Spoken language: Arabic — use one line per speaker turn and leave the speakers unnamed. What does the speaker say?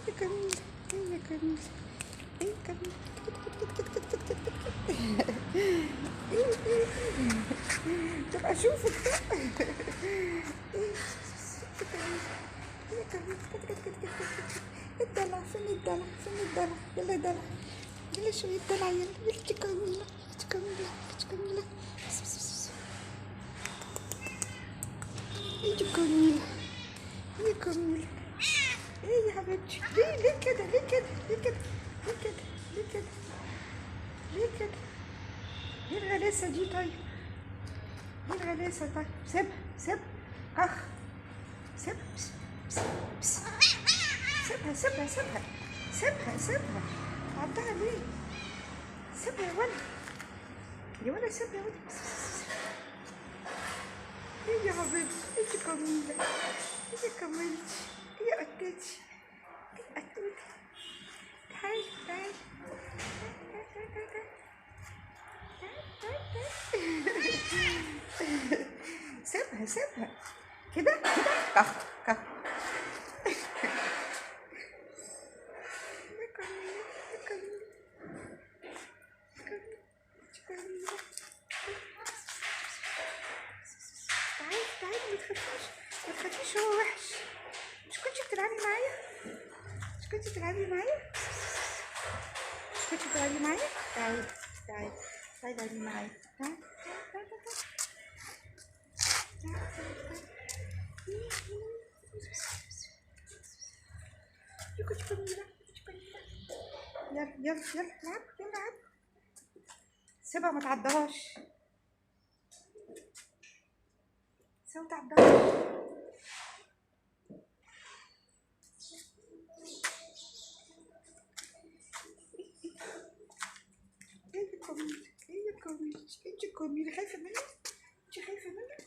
هي جميلة، هي جميلة، هي جميلة. طب اشوفك بقى. هي جميلة. الدلع، فين الدلع، فين الدلع؟ يلا دلع، يلا شوية دلع، يلا يلا جميلة، جميلة، جميلة. هي جميلة، هي جميلة. ايه يا حبيبتي؟ ليه كده؟ ليه كده؟ ليه كده؟ ليه كده؟ ليه كده؟ ليه كده؟ ايه الغلاسة دي طيب؟ ايه الغلاسة طيب؟ سيبها، سيبها، كخ، سيبها، سيبها، سيبها، سيبها، سيبها، سيبها. عضها ليه؟ سيبها يا ولد، يا ولد سيبها يا ولد. ايه يا حبيبتي؟ انت جميلة، انت كملتي، يا قطتي، يا قطتي. تعالي، تعالي، سيبها، سيبها كده كده، كح كح. تعالي تعالي، ما تخافيش، ما تخافيش، هو وحش. مش كنتي بتلعبي معايا؟ مش كنتي بتلعبي معايا؟ مش كنتي بتلعبي معايا؟ تعالي تعالي تعالي العبي معايا، تعالي تعالي تعالي. يا كنتي جميلة، كنتي جميلة. يلا يلا يلا العب، يلا العب. سيبها ما تعضهاش، سيبها ما تعضهاش. هي جميلة، هي جميلة، انت جميلة. خايفة منها؟ انت خايفة منها؟